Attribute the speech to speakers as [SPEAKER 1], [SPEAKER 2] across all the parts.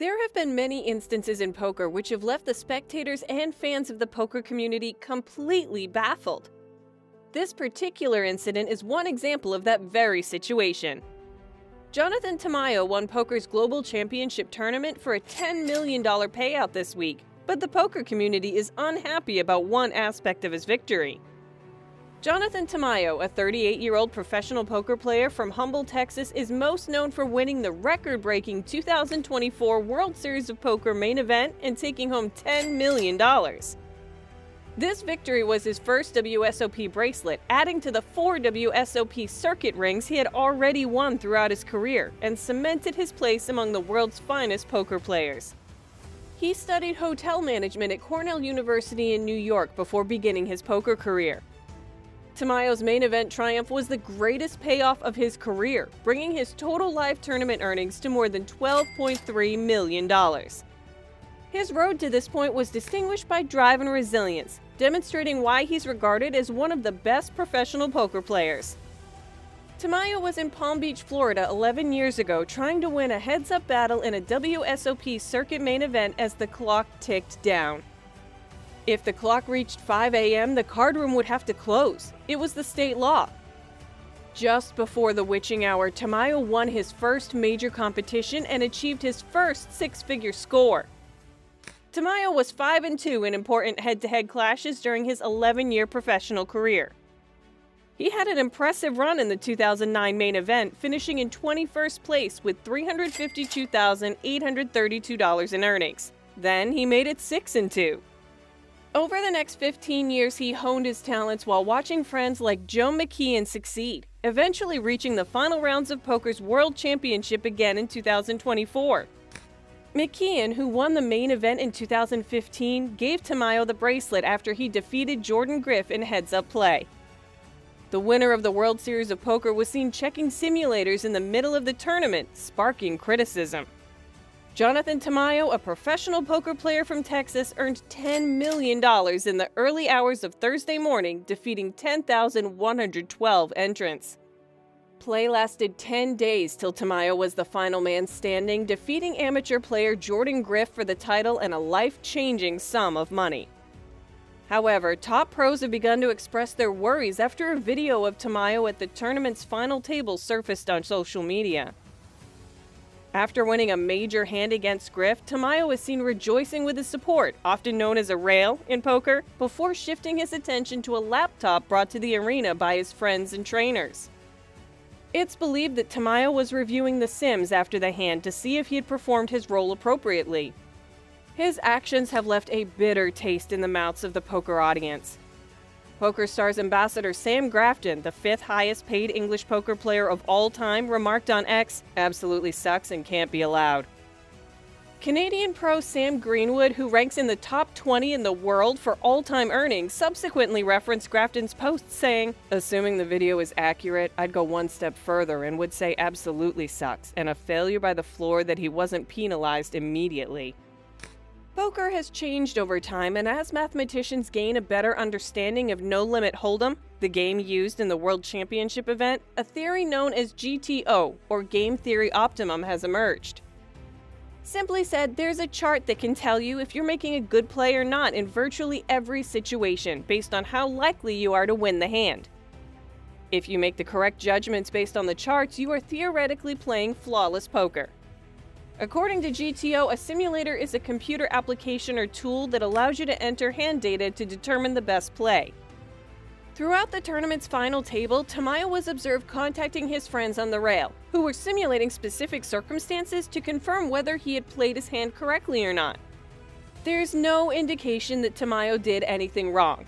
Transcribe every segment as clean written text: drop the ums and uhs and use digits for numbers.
[SPEAKER 1] There have been many instances in poker which have left the spectators and fans of the poker community completely baffled. This particular incident is one example of that very situation. Jonathan Tamayo won poker's Global Championship tournament for a $10 million payout this week, but the poker community is unhappy about one aspect of his victory. Jonathan Tamayo, a 38-year-old professional poker player from Humble, Texas, is most known for winning the record-breaking 2024 World Series of Poker main event and taking home $10 million. This victory was his first WSOP bracelet, adding to the 4 WSOP circuit rings he had already won throughout his career, and cemented his place among the world's finest poker players. He studied hotel management at Cornell University in New York before beginning his poker career. Tamayo's main event triumph was the greatest payoff of his career, bringing his total live tournament earnings to more than $12.3 million. His road to this point was distinguished by drive and resilience, demonstrating why he's regarded as one of the best professional poker players. Tamayo was in Palm Beach, Florida 11 years ago trying to win a heads-up battle in a WSOP circuit main event as the clock ticked down. If the clock reached 5 a.m., the card room would have to close. It was the state law. Just before the witching hour, Tamayo won his first major competition and achieved his first six-figure score. Tamayo was 5-2 in important head-to-head clashes during his 11-year professional career. He had an impressive run in the 2009 main event, finishing in 21st place with $352,832 in earnings. Then he made it 6-2. Over the next 15 years, he honed his talents while watching friends like Joe McKeon succeed, eventually reaching the final rounds of poker's World Championship again in 2024. McKeon, who won the main event in 2015, gave Tamayo the bracelet after he defeated Jordan Griff in heads-up play. The winner of the World Series of Poker was seen checking simulators in the middle of the tournament, sparking criticism. Jonathan Tamayo, a professional poker player from Texas, earned $10 million in the early hours of Thursday morning, defeating 10,112 entrants. Play lasted 10 days till Tamayo was the final man standing, defeating amateur player Jordan Griff for the title and a life-changing sum of money. However, top pros have begun to express their worries after a video of Tamayo at the tournament's final table surfaced on social media. After winning a major hand against Griff, Tamayo was seen rejoicing with his support, often known as a rail in poker, before shifting his attention to a laptop brought to the arena by his friends and trainers. It's believed that Tamayo was reviewing the sims after the hand to see if he had performed his role appropriately. His actions have left a bitter taste in the mouths of the poker audience. PokerStars ambassador Sam Grafton, the 5th highest paid English poker player of all time, remarked on X, "Absolutely sucks and can't be allowed." Canadian pro Sam Greenwood, who ranks in the top 20 in the world for all-time earnings, subsequently referenced Grafton's post saying, "Assuming the video is accurate, I'd go one step further and would say absolutely sucks, and a failure by the floor that he wasn't penalized immediately." Poker has changed over time, and as mathematicians gain a better understanding of no-limit hold'em, the game used in the World Championship event, a theory known as GTO, or Game Theory Optimum, has emerged. Simply said, there's a chart that can tell you if you're making a good play or not in virtually every situation, based on how likely you are to win the hand. If you make the correct judgments based on the charts, you are theoretically playing flawless poker. According to GTO, a simulator is a computer application or tool that allows you to enter hand data to determine the best play. Throughout the tournament's final table, Tamayo was observed contacting his friends on the rail, who were simulating specific circumstances to confirm whether he had played his hand correctly or not. There's no indication that Tamayo did anything wrong.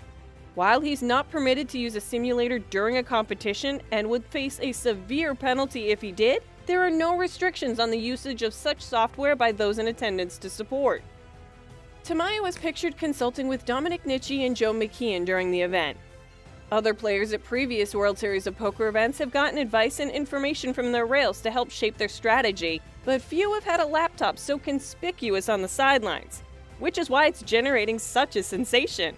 [SPEAKER 1] While he's not permitted to use a simulator during a competition and would face a severe penalty if he did, there are no restrictions on the usage of such software by those in attendance to support. Tamayo was pictured consulting with Dominic Nicci and Joe McKeon during the event. Other players at previous World Series of Poker events have gotten advice and information from their rails to help shape their strategy, but few have had a laptop so conspicuous on the sidelines, which is why it's generating such a sensation.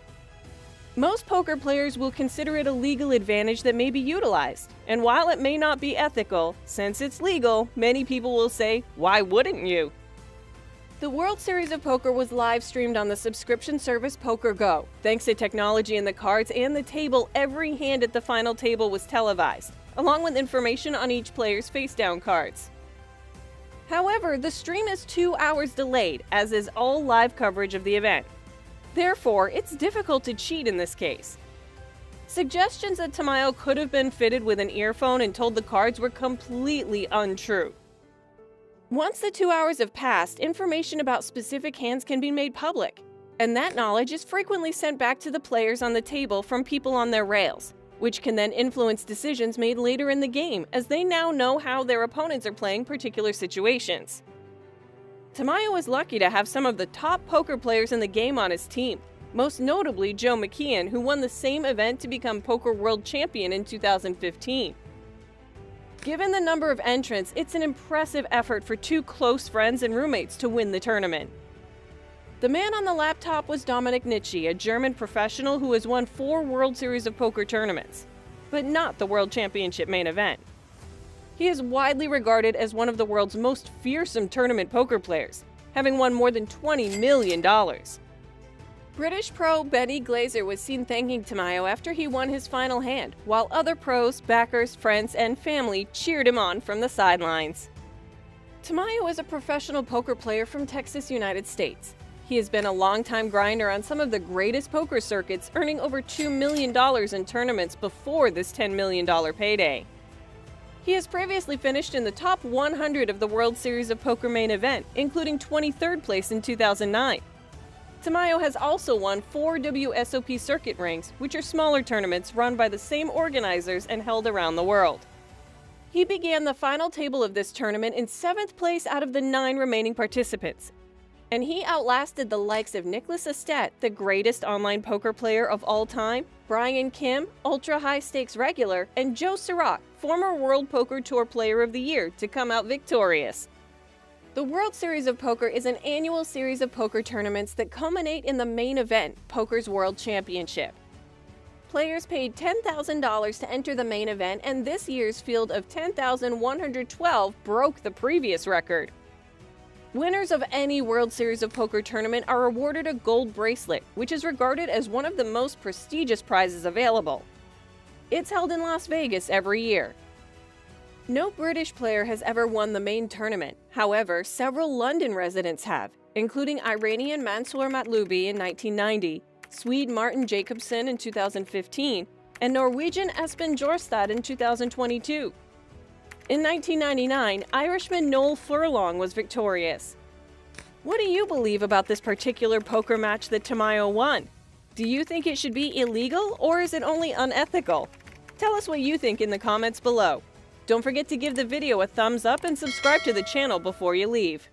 [SPEAKER 1] Most poker players will consider it a legal advantage that may be utilized, and while it may not be ethical, since it's legal, many people will say, why wouldn't you? The World Series of Poker was live streamed on the subscription service Poker Go. Thanks to technology in the cards and the table, every hand at the final table was televised, along with information on each player's face-down cards. However, the stream is 2 hours delayed, as is all live coverage of the event. Therefore, it's difficult to cheat in this case. Suggestions that Tamayo could have been fitted with an earphone and told the cards were completely untrue. Once the 2 hours have passed, information about specific hands can be made public, and that knowledge is frequently sent back to the players on the table from people on their rails, which can then influence decisions made later in the game, as they now know how their opponents are playing particular situations. Tamayo was lucky to have some of the top poker players in the game on his team, most notably Joe McKeon, who won the same event to become Poker World Champion in 2015. Given the number of entrants, it's an impressive effort for two close friends and roommates to win the tournament. The man on the laptop was Dominik Nitsche, a German professional who has won 4 World Series of Poker tournaments, but not the World Championship main event. He is widely regarded as one of the world's most fearsome tournament poker players, having won more than $20 million. British pro Benny Glaser was seen thanking Tamayo after he won his final hand, while other pros, backers, friends, and family cheered him on from the sidelines. Tamayo is a professional poker player from Texas, United States. He has been a longtime grinder on some of the greatest poker circuits, earning over $2 million in tournaments before this $10 million payday. He has previously finished in the top 100 of the World Series of Poker main event, including 23rd place in 2009. Tamayo has also won 4 WSOP circuit rings, which are smaller tournaments run by the same organizers and held around the world. He began the final table of this tournament in 7th place out of the 9 remaining participants, and he outlasted the likes of Nicholas Estet, the greatest online poker player of all time, Brian Kim, ultra high stakes regular, and Joe Sirac, former World Poker Tour Player of the Year, to come out victorious. The World Series of Poker is an annual series of poker tournaments that culminate in the main event, Poker's World Championship. Players paid $10,000 to enter the main event, and this year's field of 10,112 broke the previous record. Winners of any World Series of Poker tournament are awarded a gold bracelet, which is regarded as one of the most prestigious prizes available. It's held in Las Vegas every year. No British player has ever won the main tournament. However, several London residents have, including Iranian Mansour Matloubi in 1990, Swede Martin Jacobson in 2015, and Norwegian Espen Jorstad in 2022. In 1999, Irishman Noel Furlong was victorious. What do you believe about this particular poker match that Tamayo won? Do you think it should be illegal, or is it only unethical? Tell us what you think in the comments below. Don't forget to give the video a thumbs up and subscribe to the channel before you leave.